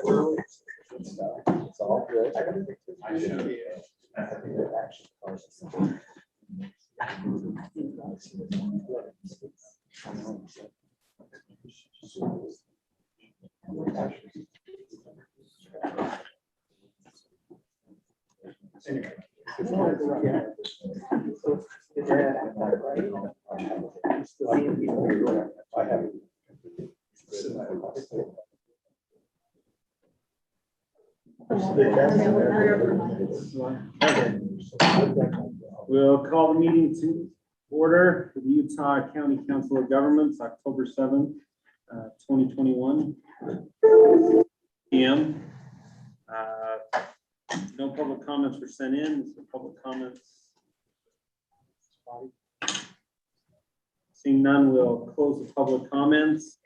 It's all good. We'll call the meeting to order for the Utah County Council of Governments, October 7th, 2021 p.m. No public comments were sent in. So public comments. Seeing none, we'll close the public comments.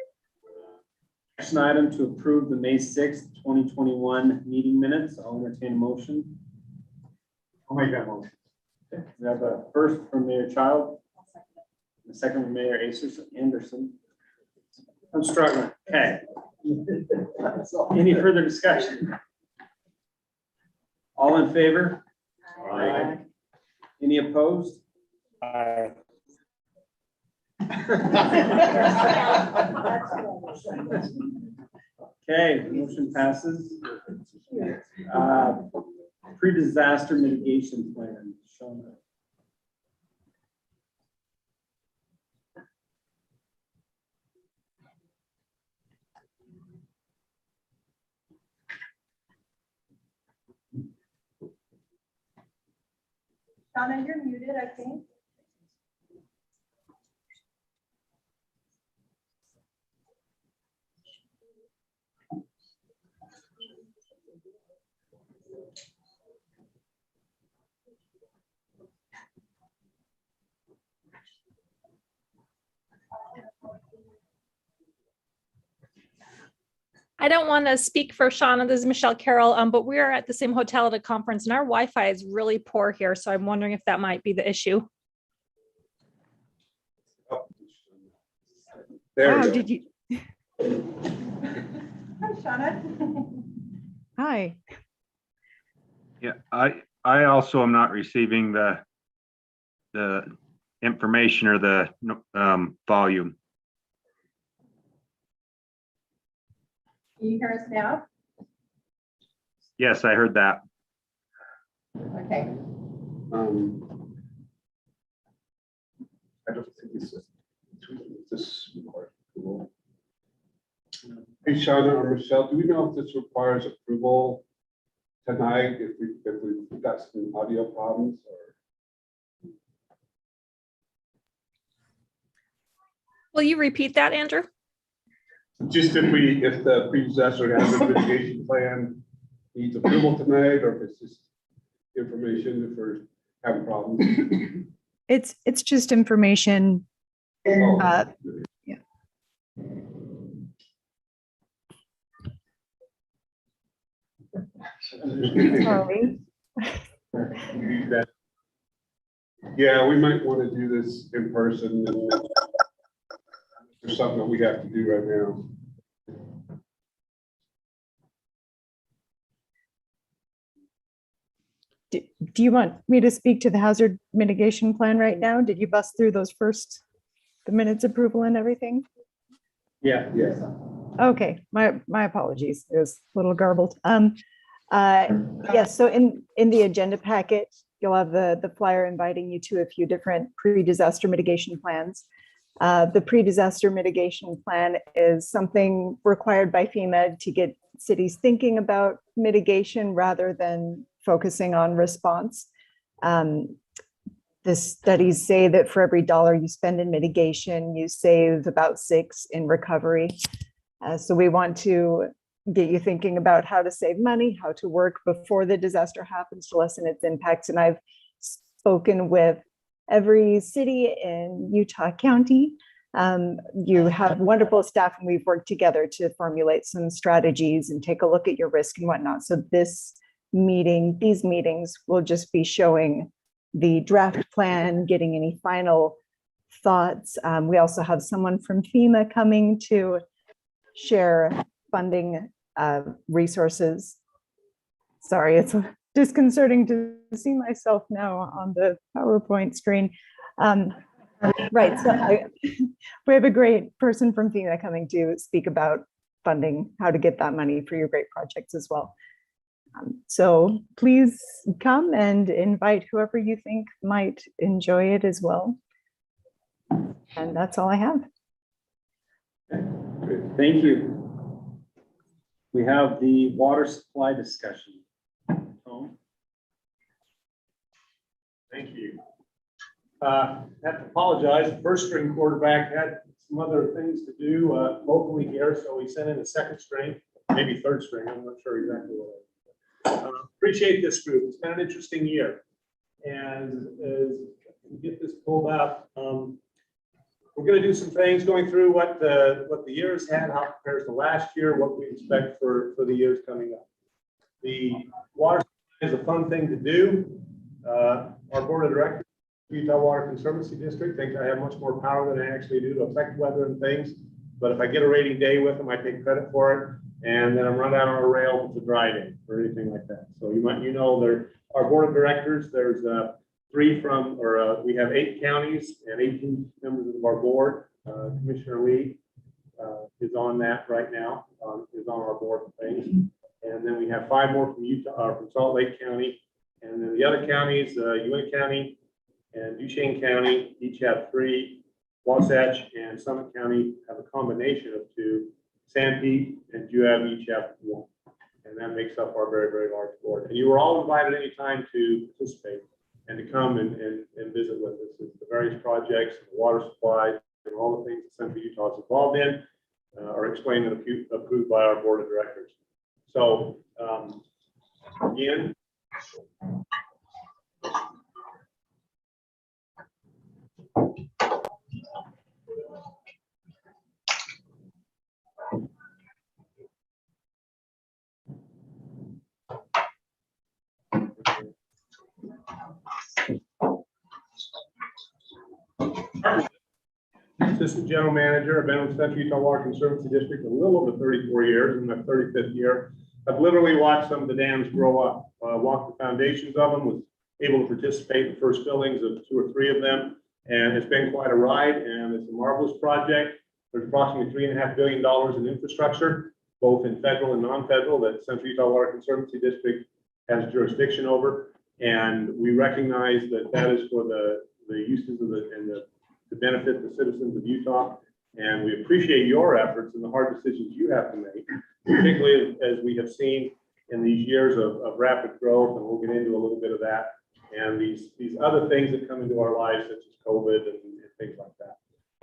Action item to approve the May 6th, 2021 meeting minutes. I'll entertain a motion. I'll make that motion. We have a first from Mayor Child, the second from Mayor Anderson. I'm struggling. Okay. Any further discussion? All in favor? Aye. Any opposed? Aye. Okay, motion passes. Pre-disaster mitigation plan. Shawna. Shauna, you're muted, I think. I don't want to speak for Shauna. This is Michelle Carroll, but we're at the same hotel at a conference and our Wi-Fi is really poor here. So I'm wondering if that might be the issue. There Wow, we go. did you? Hi, Shauna. Hi. Yeah, I also am not receiving the information or the volume. Can you hear us now? Yes, I heard that. Okay. I don't think it's this requires approval. Hey, Shauna or Michelle, do we know if this requires approval tonight if we've got some audio problems or? Will you repeat that, Andrew? Just if the pre-disaster hazard mitigation plan needs approval tonight, or if it's just information if we're having problems. It's just information. Oh. Yeah. Sorry. Yeah, we might want to do this in person. There's something that we have to do right now. Do you want me to speak to the hazard mitigation plan right now? Did you bust through the minutes approval and everything? Yeah. Yes. Okay, my apologies. It was a little garbled. Yes, so in the agenda packet, you'll have the flyer inviting you to a few different pre-disaster mitigation plans. The pre-disaster mitigation plan is something required by FEMA to get cities thinking about mitigation rather than focusing on response. The studies say that for every $1 you spend in mitigation, you save about 6 in recovery. So we want to get you thinking about how to save money, how to work before the disaster happens to lessen its impacts. And I've spoken with every city in Utah County. You have wonderful staff and we've worked together to formulate some strategies and take a look at your risk and whatnot. So these meetings will just be showing the draft plan, getting any final thoughts. We also have someone from FEMA coming to share funding resources. Sorry, it's disconcerting to see myself now on the PowerPoint screen. Right, so we have a great person from FEMA coming to speak about funding, how to get that money for your great projects as well. So please come and invite whoever you think might enjoy it as well. And that's all I have. Thank you. We have the water supply discussion. Tom? Thank you. Have to apologize. The first string quarterback had some other things to do locally here, so we sent in a second string, maybe third string. I'm not sure exactly what. Appreciate this group. It's been an interesting year, and as we get this pulled up, we're going to do some things going through what the year has had, how it compares to last year, what we expect for the years coming up. The water is a fun thing to do. Our board of directors, Utah Water Conservancy District, thinks I have much more power than I actually do to affect weather and things. But if I get a rainy day with them, I take credit for it. And then I'm run out on a rail with a dry day or anything like that. So there, our board of directors, there's we have 8 counties and 18 members of our board. Commissioner Lee is on that right now, is on our board of things. And then we have 5 more from Utah, from Salt Lake County. And then the other counties, Uintah County and Duchesne County, each have 3. Wasatch and Summit County have a combination of 2. Sanpete and Juab each have 1. And that makes up our very, very large board. And you were all invited anytime to participate and to come and visit with us. It's the various projects, the water supply, and all the things that Central Utah is involved in are explained and approved by our board of directors. So again, Assistant General Manager. I've been with Central Utah Water Conservancy District a little over 34 years, in my 35th year. I've literally watched some of the dams grow up, walked the foundations of them, was able to participate in the first fillings of 2 or 3 of them. And it's been quite a ride, and it's a marvelous project. There's approximately $3.5 billion in infrastructure, both in federal and non-federal, that Central Utah Water Conservancy District has jurisdiction over. And we recognize that that is for the uses of to benefit the citizens of Utah. And we appreciate your efforts and the hard decisions you have to make, particularly as we have seen in these years of rapid growth, and we'll get into a little bit of that, and these other things that come into our lives, such as COVID and things like that.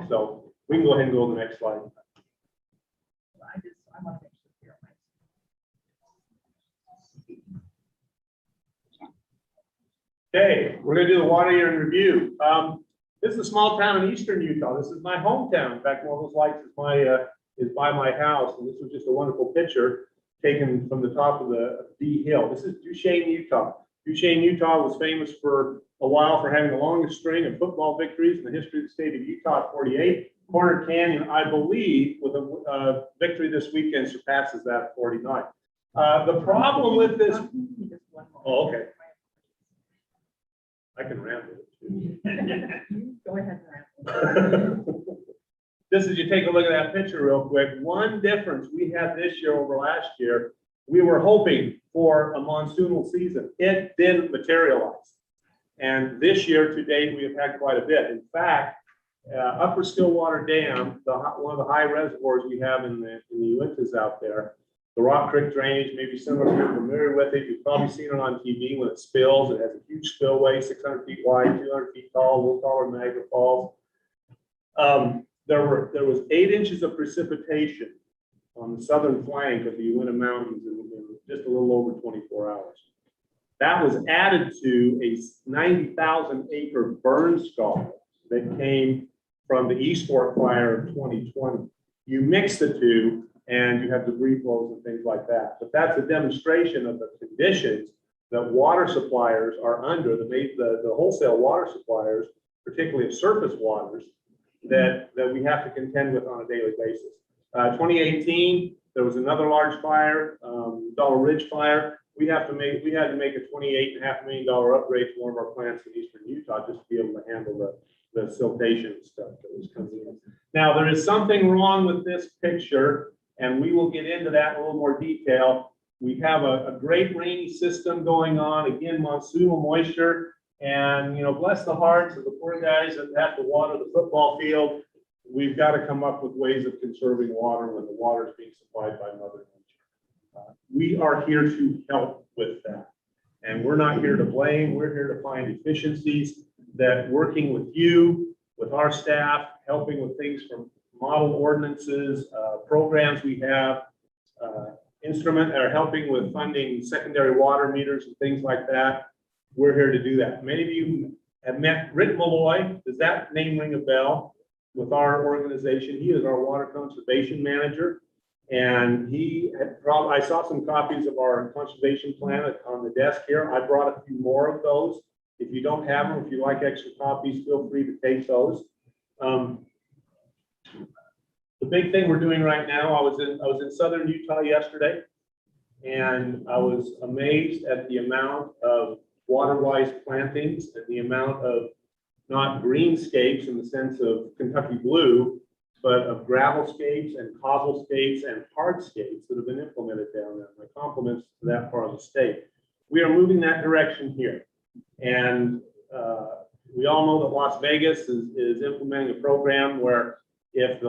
So we can go ahead and go to the next slide. Okay, we're going to do the water year in review. This is a small town in eastern Utah. This is my hometown. In fact, one of those lights is by my house, and this was just a wonderful picture taken from the top of the D Hill. This is Duchesne, Utah. Duchesne, Utah was famous for a while for having the longest string of football victories in the history of the state of Utah at 48. Corner Canyon, I believe, with a victory this weekend surpasses that at 49. The problem with this, oh, okay. I can ramble it too. Go ahead and ramble. Just as you take a look at that picture real quick, one difference we had this year over last year, we were hoping for a monsoonal season. It didn't materialize. And this year to date, we have had quite a bit. In fact, Upper Stillwater Dam, one of the high reservoirs we have in the Uintahs out there, the Rock Creek drainage, maybe some of you are familiar with it. You've probably seen it on TV when it spills. It has a huge spillway, 600 feet wide, 200 feet tall, a little taller than Niagara Falls. There was 8 inches of precipitation on the southern flank of the Uintah Mountains in just a little over 24 hours. That was added to a 90,000 acre burn scar that came from the East Fork fire of 2020. You mix the two, and you have debris flows and things like that. But that's a demonstration of the conditions that water suppliers are under, the wholesale water suppliers, particularly of surface waters, that we have to contend with on a daily basis. 2018, there was another large fire, Dollar Ridge fire. We had to make a $28.5 million upgrade to one of our plants in eastern Utah just to be able to handle the siltation stuff that was coming in. Now, there is something wrong with this picture, and we will get into that in a little more detail. We have a great rainy system going on, again, monsoonal moisture, and, you know, bless the hearts of the poor guys that have to water the football field. We've got to come up with ways of conserving water when the water is being supplied by Mother Nature. We are here to help with that. And we're not here to blame. We're here to find efficiencies that working with you, with our staff, helping with things from model ordinances, programs we have, helping with funding secondary water meters and things like that. We're here to do that. Many of you have met Rick Malloy. Does that name ring a bell? With our organization, he is our water conservation manager, and I saw some copies of our conservation plan on the desk here. I brought a few more of those. If you don't have them, if you like extra copies, feel free to take those. The big thing we're doing right now, I was in southern Utah yesterday, and I was amazed at the amount of water-wise plantings and the amount of not greenscapes in the sense of Kentucky blue, but of gravelscapes and cobblescapes and hardscapes that have been implemented down there. My compliments to that part of the state. We are moving that direction here. And we all know that Las Vegas is implementing a program where if the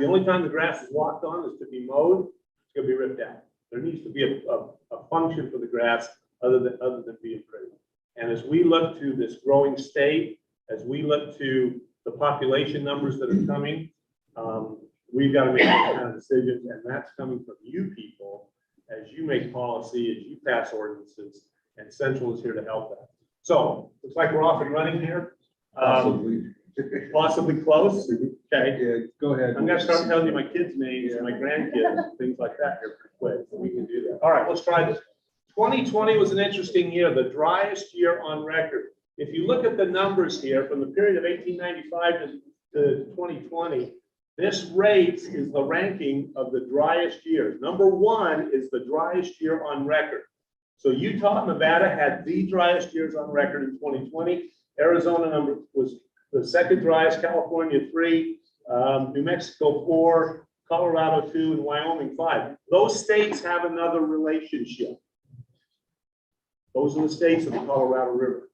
only time the grass is walked on is to be mowed, it's going to be ripped out. There needs to be a function for the grass other than being pretty. And as we look to this growing state, as we look to the population numbers that are coming, we've got to make those kind of decisions, and that's coming from you people as you make policy, as you pass ordinances, and Central is here to help that. So looks like we're off and running here. Possibly close. Okay. Yeah, go ahead. I'm going to start telling you my kids' names and my grandkids, things like that here pretty quick, so we can do that. All right, let's try this. 2020 was an interesting year, the driest year on record. If you look at the numbers here from the period of 1895 to 2020, this rate is the ranking of the driest years. Number one is the driest year on record. So Utah and Nevada had the driest years on record in 2020. Arizona was the second driest, California 3, New Mexico 4, Colorado 2, and Wyoming 5. Those states have another relationship. Those are the states of the Colorado River.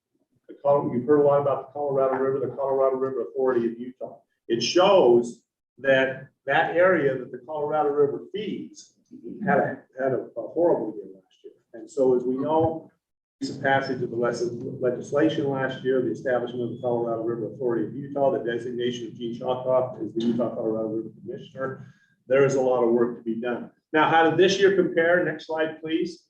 You've heard a lot about the Colorado River, the Colorado River Authority of Utah. It shows that area that the Colorado River feeds had a horrible year last year. And so as we know, the passage of the legislation last year, the establishment of the Colorado River Authority of Utah, the designation of Gene Shawcroft as the Utah Colorado River Commissioner, there is a lot of work to be done. Now, how did this year compare? Next slide, please.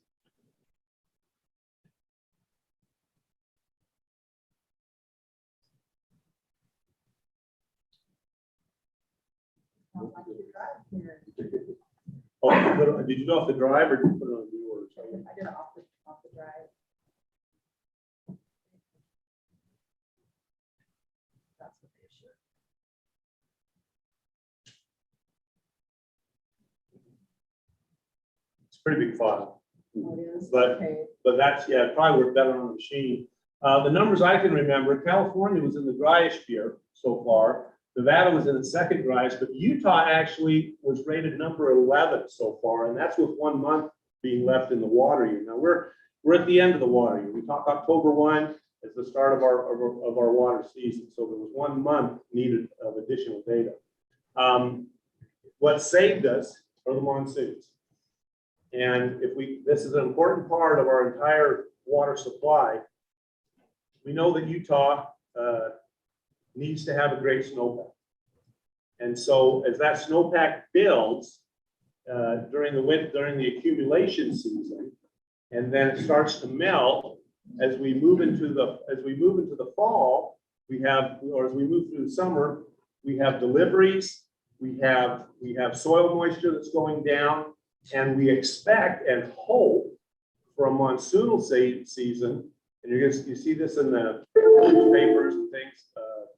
Oh, did you go off the drive or did you put it on new order? I did it off the drive. That's what they should. It's a pretty big file. Oh, it is? But- Okay. But that's, yeah, it probably worked better on the machine. The numbers I can remember, California was in the driest year so far. Nevada was in the second driest, but Utah actually was rated number 11 so far, and that's with 1 month being left in the water year. Now we're at the end of the water year. We talk October 1 as the start of our water season. So there was 1 month needed of additional data. What saved us are the monsoons. And this is an important part of our entire water supply. We know that Utah needs to have a great snowpack. And so as that snowpack builds during the accumulation season, and then it starts to melt as we move into the fall, as we move through the summer, we have deliveries, we have soil moisture that's going down, and we expect and hope for a monsoonal season. And you see this in the newspapers and things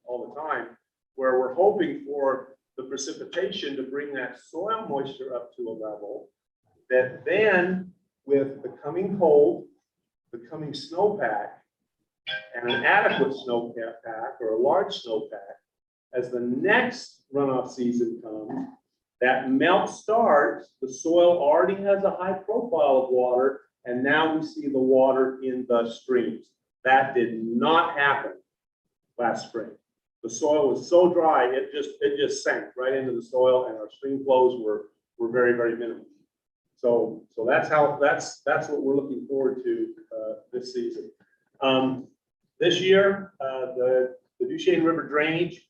all the time, where we're hoping for the precipitation to bring that soil moisture up to a level that then with the coming cold, the coming snowpack, and an adequate snowpack or a large snowpack, as the next runoff season comes, that melt starts, the soil already has a high profile of water, and now we see the water in the streams. That did not happen last spring. The soil was so dry, it just sank right into the soil, and our stream flows were very, very minimal. So that's what we're looking forward to this season. This year, the Duchesne River drainage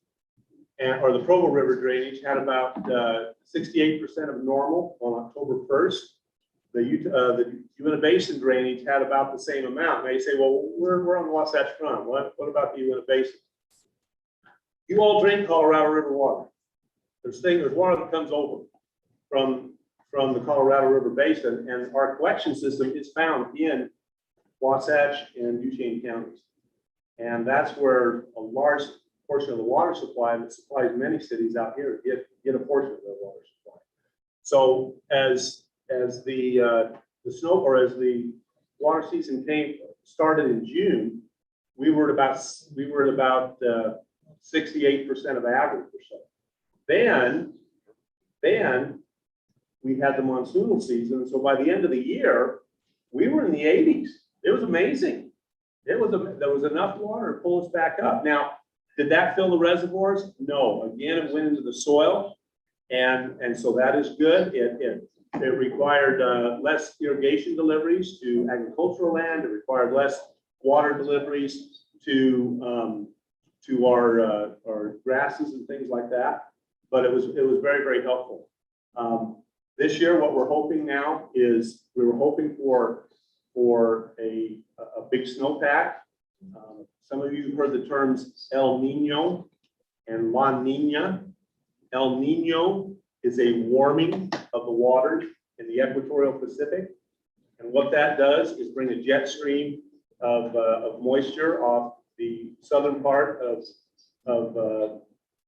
or the Provo River drainage had about 68% of normal on October 1st. The Uinta Basin drainage had about the same amount. Now you say, well, we're on the Wasatch Front. What about the Uinta Basin? You all drink Colorado River water. There's water that comes over from the Colorado River Basin, and our collection system is found in Wasatch and Duchesne counties. And that's where a large portion of the water supply that supplies many cities out here get a portion of their water supply. So as the snow or as the water season started in June, we were at about 68% of average or so. Then we had the monsoonal season. So by the end of the year, we were in the 80s. It was amazing. There was enough water to pull us back up. Now, did that fill the reservoirs? No. Again, it went into the soil, and so that is good. It required less irrigation deliveries to agricultural land. It required less water deliveries to our grasses and things like that. But it was very, very helpful. This year, what we're hoping now is we were hoping for a big snowpack. Some of you have heard the terms El Nino and La Nina. El Nino is a warming of the waters in the equatorial Pacific. And what that does is bring a jet stream of moisture off the southern part of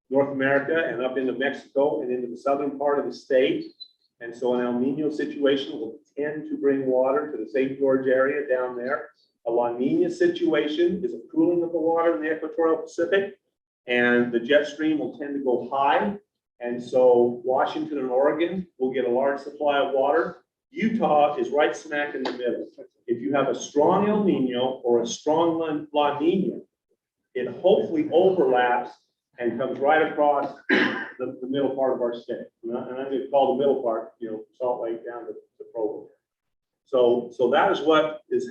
North America and up into Mexico and into the southern part of the state. And so an El Nino situation will tend to bring water to the St. George area down there. A La Nina situation is a cooling of the water in the equatorial Pacific, and the jet stream will tend to go high. And so Washington and Oregon will get a large supply of water. Utah is right smack in the middle. If you have a strong El Nino or a strong La Nina, it hopefully overlaps and comes right across the middle part of our state. And I'm going to call the middle part, Salt Lake down to Provo. So that is what is,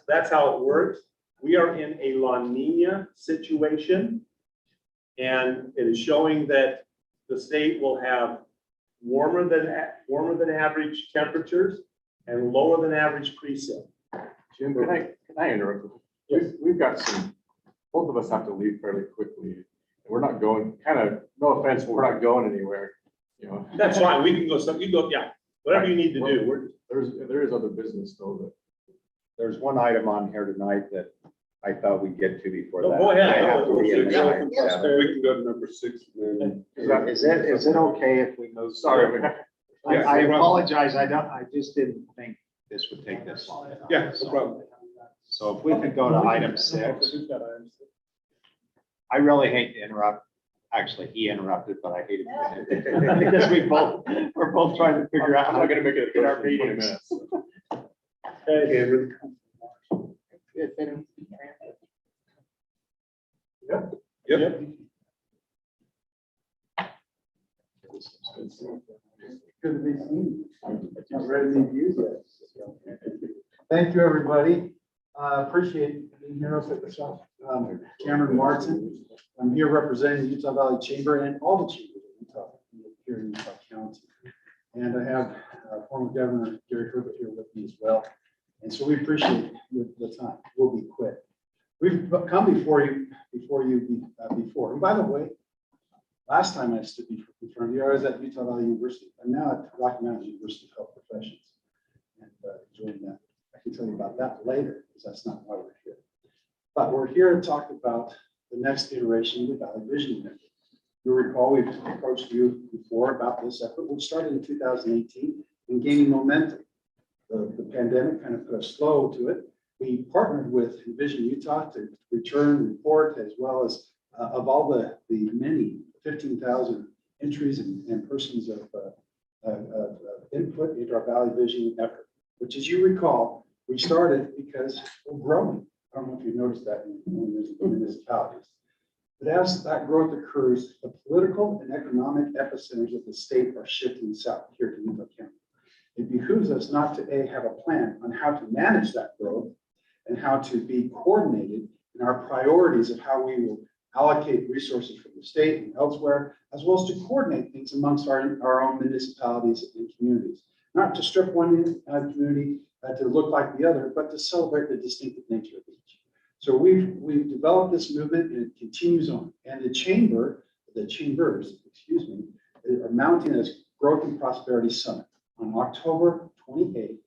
that's how it works. We are in a La Nina situation, and it is showing that the state will have warmer than average temperatures and lower than average precip. Jim, can I interrupt? Yes. We've got both of us have to leave fairly quickly. We're not going, no offense, but we're not going anywhere, That's fine. We can go, yeah, whatever you need to do. There is other business though, that There's one item on here tonight that I thought we'd get to before that. Go ahead. I have to be in We line. can go to number 6 and then. Is it okay if we move? sorry. I apologize. I just didn't think this would take this long. Yeah, no problem. So if we could go to item 6. I really hate to interrupt. Actually, he interrupted, but I hated to. Because we're both trying to figure out how I'm to gonna make it get a our 20 meetings. minutes. Okay. Yep. Good to be seen. Not ready to use it. Thank you, everybody. Appreciate being here. Cameron Martin. I'm here representing the Utah Valley Chamber and all the chambers of Utah here in Utah County. And I have former Governor Gary Herbert here with me as well. And so we appreciate the time. We'll be quick. We've come before you. And by the way, last time I stood before you, I was at Utah Valley University. I'm now at Rocky Mountain University of Health Professions. And enjoying that. I can tell you about that later, because that's not why we're here. But we're here to talk about the next iteration of the Valley Vision Initiative. You'll recall we've approached you before about this effort, which started in 2018 and gaining momentum. The pandemic kind of put a slow to it. We partnered with Envision Utah to return report as well as of all the many 15,000 entries and persons of input into our Valley Vision effort, which, as you recall, we started because we're growing. I don't know if you've noticed that in municipalities. But as that growth occurs, the political and economic epicenters of the state are shifting south here to Utah County. It behooves us not to have a plan on how to manage that growth and how to be coordinated in our priorities of how we will allocate resources from the state and elsewhere, as well as to coordinate things amongst our own municipalities and communities. Not to strip one community to look like the other, but to celebrate the distinctive nature of each. So we've developed this movement and it continues on. And the chambers, excuse me, are mounting this Growth and Prosperity Summit on October 28th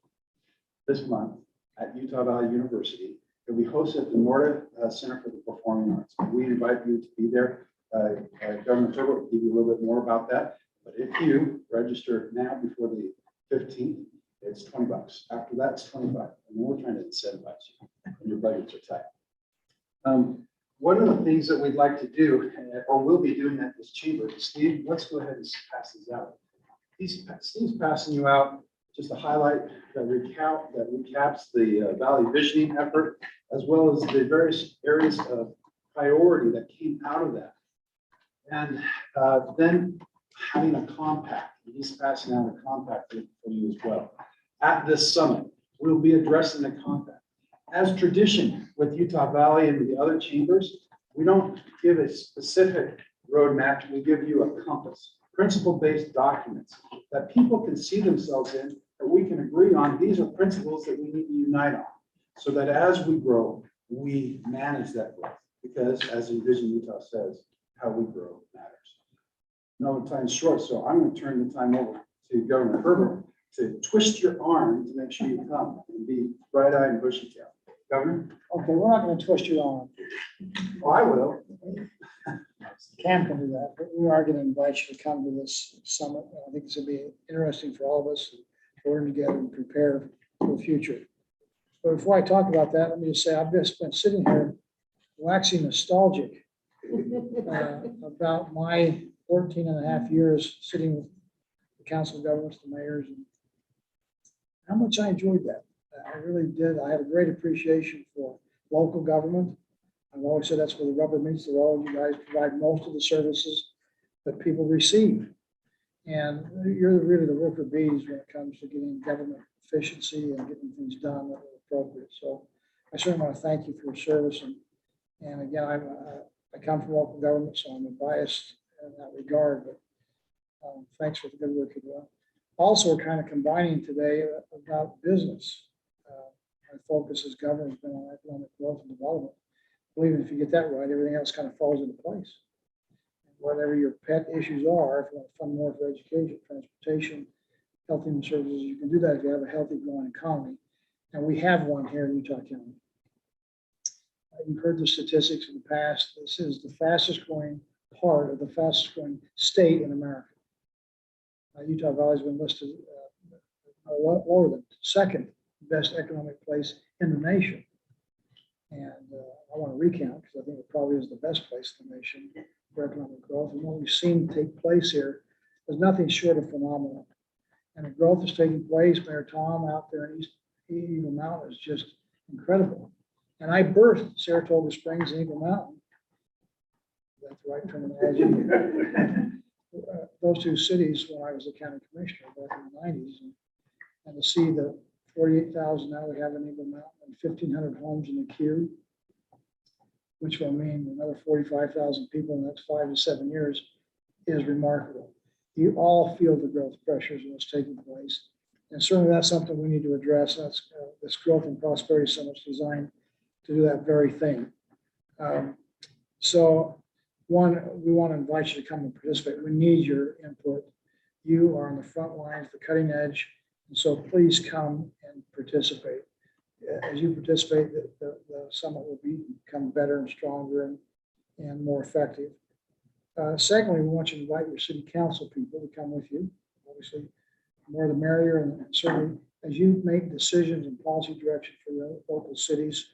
this month at Utah Valley University. It'll be hosted at the Norda Center for the Performing Arts. We invite you to be there. Governor Turbo will give you a little bit more about that. But if you register now before the 15th, it's $20. After that, it's 25. And we're trying to incentivize you. And your budgets are tight. One of the things that we'd like to do, or will be doing at this chamber, Steve, let's go ahead and pass these out. Steve's passing you out just a highlight that recaps the Valley Visioning effort, as well as the various areas of priority that came out of that. And then having a compact, he's passing out a compact for you as well. At this summit, we'll be addressing the compact. As tradition with Utah Valley and the other chambers, we don't give a specific roadmap, we give you a compass, principle-based documents that people can see themselves in, that we can agree on. These are principles that we need to unite on, so that as we grow, we manage that growth. Because as Envision Utah says, how we grow matters. No, time's short, so I'm going to turn the time over to Governor Herbert to twist your arm to make sure you come and be bright-eyed and bushy-tailed. Governor? Okay, we're not going to twist your arm. Oh, I will. Cam can do that, but we are going to invite you to come to this summit. I think it's going to be interesting for all of us to learn together and prepare for the future. But before I talk about that, let me just say I've just been sitting here waxing nostalgic about my 14 and a half years sitting with the council of governments, the mayors, and how much I enjoyed that. I really did. I had a great appreciation for local government. I've always said that's where the rubber meets the road. You guys provide most of the services that people receive. And you're really the worker bees when it comes to getting government efficiency and getting things done that are appropriate. So I certainly want to thank you for your service. And again, I come from local government, so I'm biased in that regard, but thanks for the good work you're doing. Also, we're kind of combining today about business. Our focus as government has been on economic growth and development. I believe if you get that right, everything else kind of falls into place. Whatever your pet issues are, if you want to fund more for education, transportation, health and services, you can do that if you have a healthy growing economy. And we have one here in Utah County. You've heard the statistics in the past. This is the fastest growing part of the fastest growing state in America. Utah Valley has been listed lower than second best economic place in the nation. And I want to recount because I think it probably is the best place in the nation for economic growth. And what we've seen take place here is nothing short of phenomenal. And the growth is taking place. Mayor Tom out there in Eagle Mountain is just incredible. And I birthed Saratoga Springs and Eagle Mountain. That's the right terminology. Those two cities when I was a county commissioner back in the 90s. And to see the 48,000 now we have in Eagle Mountain and 1,500 homes in the queue, which will mean another 45,000 people in the next 5 to 7 years, is remarkable. You all feel the growth pressures and what's taking place. And certainly that's something we need to address. That's this Growth and Prosperity Summit is designed to do that very thing. So one, we want to invite you to come and participate. We need your input. You are on the front lines, the cutting edge. And so please come and participate. As you participate, the summit will become better and stronger and more effective. Secondly, we want you to invite your city council people to come with you. Obviously, the more the merrier, and certainly as you make decisions and policy direction for your local cities,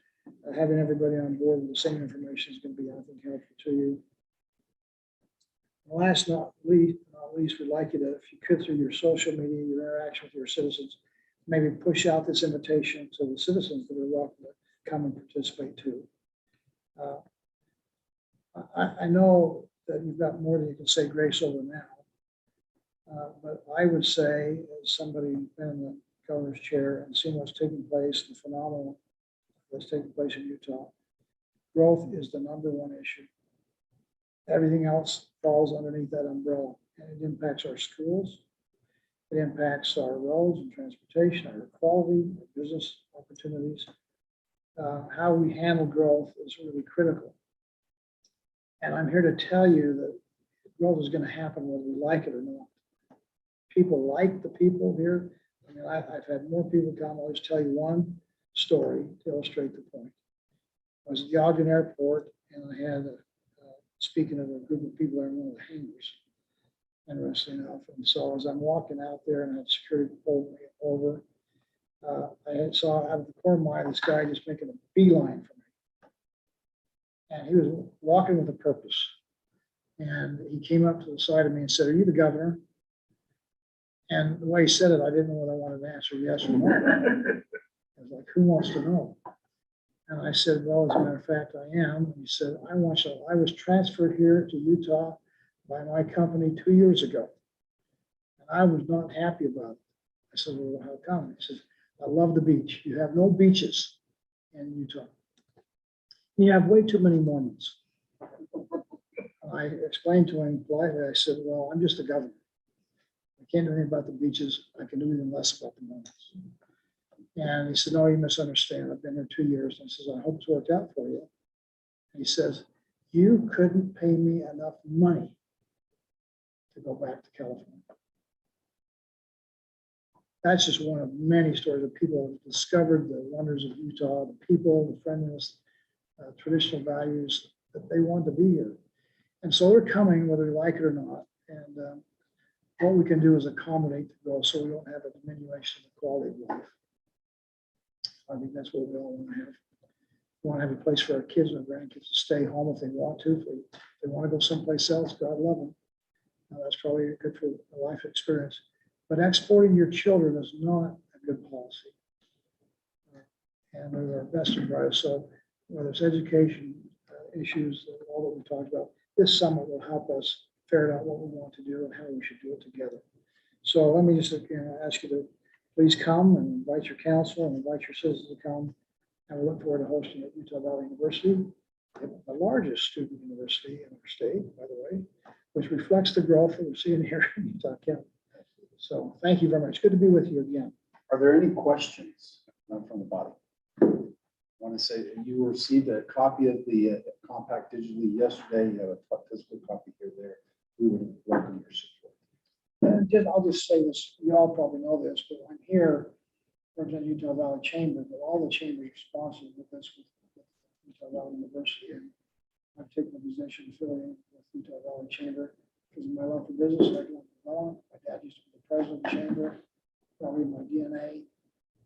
having everybody on board with the same information is going to be, I think, helpful to you. And last not least, we'd like you to, if you could, through your social media, your interaction with your citizens, maybe push out this invitation to the citizens that are welcome to come and participate too. I know that you've got more than you can say grace over now. But I would say, as somebody who's been in the governor's chair and seen what's taking place, the phenomenal that's taking place in Utah, growth is the #1 issue. Everything else falls underneath that umbrella, and it impacts our schools. It impacts our roads and transportation, our quality, our business opportunities. How we handle growth is really critical. And I'm here to tell you that growth is going to happen whether we like it or not. People like the people here. I mean, I've had more people come. I'll just tell you one story to illustrate the point. I was at the Ogden Airport, and I had, speaking of a group of people there in one of the hangars, interesting enough. And so as I'm walking out there and I had security pulled me over, I saw out of the corner of my eye this guy just making a beeline for me. And he was walking with a purpose. And he came up to the side of me and said, "Are you the governor?" And the way he said it, I didn't know whether I wanted to answer yes or no. I was like, "Who wants to know?" And I said, "Well, as a matter of fact, I am." And he said, "I was transferred here to Utah by my company 2 years ago. And I was not happy about it." I said, "Well, how come?" He says, "I love the beach. You have no beaches in Utah. You have way too many Mormons." And I explained to him politely, I said, "Well, I'm just a governor. I can't do anything about the beaches. I can do even less about the Mormons." And he said, "No, you misunderstand. I've been here 2 years." And I says, "I hope it's worked out for you." And he says, "You couldn't pay me enough money to go back to California." That's just one of many stories of people who have discovered the wonders of Utah, the people, the friendliness, traditional values, that they want to be here. And so they're coming whether we like it or not. And what we can do is accommodate the growth so we don't have a diminution of the quality of life. I think that's what we all want to have. We want to have a place for our kids and our grandkids to stay home if they want to. If they want to go someplace else, God love them. That's probably good for a life experience. But exporting your children is not a good policy. And they're our best and brightest. So whether it's education issues, all that we talked about, this summit will help us ferret out what we want to do and how we should do it together. So let me just ask you to please come and invite your council and invite your citizens to come. And we look forward to hosting at Utah Valley University, the largest student university in our state, by the way, which reflects the growth that we're seeing here in Utah County. So thank you very much. Good to be with you again. Are there any questions from the body? I want to say that you received a copy of the compact digitally yesterday. You have a physical copy here there. We would welcome your support. And I'll just say this, you all probably know this, but I'm here representing Utah Valley Chamber, but all the chambers are sponsored with this with Utah Valley University. And I've taken a position affiliated with Utah Valley Chamber because of my love for business and economic development. My dad used to be the president of the chamber, probably in my DNA.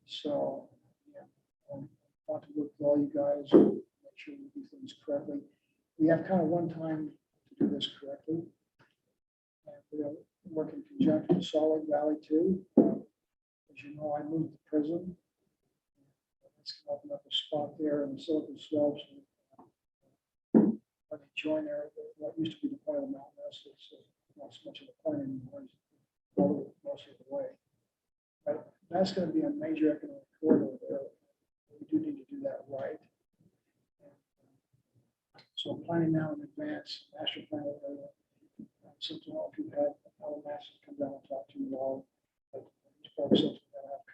So yeah, I want to work with all you guys and make sure we do things correctly. We have kind of one time to do this correctly. And we're going to work in conjunction with Solid Valley too. As you know, I moved to prison. It's going to open up a spot there in the Silicon Slopes. When you join there, what used to be the point of the mountain, it's not so much of a point anymore. It's most of the way. But that's going to be a major economic corridor there. We do need to do that right. So I'm planning now in advance, master plan area. Since I don't know if you've had Alan Massey come down and talk to you all, but it's probably something that I have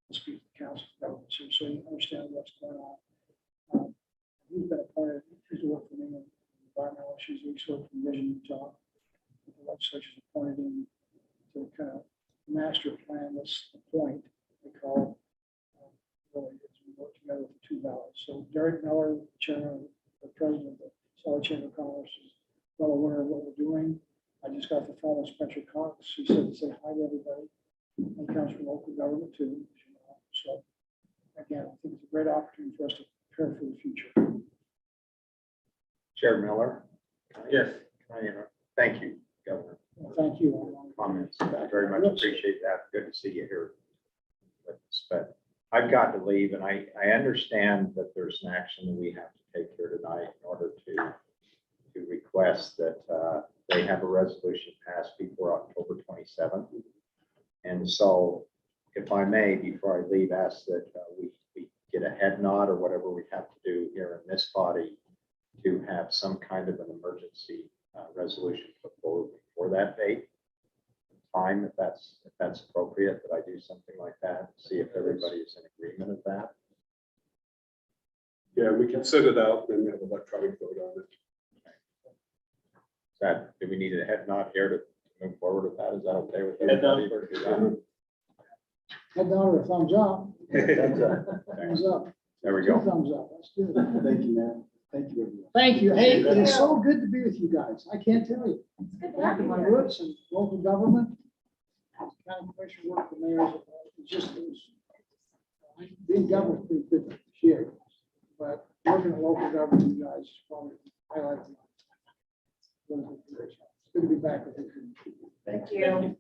to speak to the council about, so you understand what's going on. He's been appointed to work for me in environmental issues. He's worked from Vision Utah. The legislature's appointed him to kind of master plan this point we call really as we work together with the two valleys. So Derek Miller, chairman, the president of the Solid Chamber of Commerce, is well aware of what we're doing. I just got the phone with Spencer Cox. He said to say hi to everybody. He comes from local government too. You know. So again, I think it's a great opportunity for us to prepare for the future. Chair Miller? Yes. Can I interrupt? Thank you, Governor. Well, thank you. Comments. I very much appreciate that. Good to see you here with us. But I've got to leave, and I understand that there's an action that we have to take here tonight in order to request that they have a resolution passed before October 27th. And so, if I may, before I leave, ask that we get a head nod or whatever we have to do here in this body to have some kind of an emergency resolution put forward before that date. Time, if that's appropriate, that I do something like that, see if everybody is in agreement of that. Yeah, we can send it out and have electronic vote on it. Do we need a head nod here to move forward with that? Is that okay with Head nod. everybody? Head down or a thumbs up. Thumbs up. Thumbs up. There we Two go. thumbs up. That's good. Thank you, man. Thank you, everyone. Thank you. Hey, it is so good to be with you guys. I can't tell you. It's good to Back have in you my here. roots and local government. County commission work for mayors. It was being government is pretty good this year. But working at local government, you guys probably highlight. It's good to be back with you. Thank you.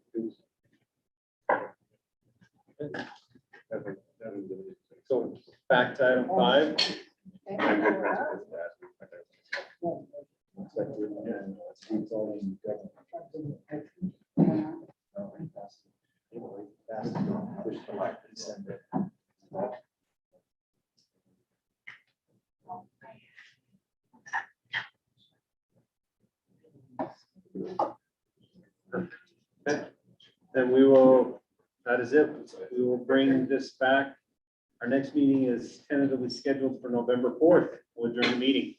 So back to item 5. Then we will, that is it. We will bring this back. Our next meeting is tentatively scheduled for November 4th. We'll adjourn the meeting.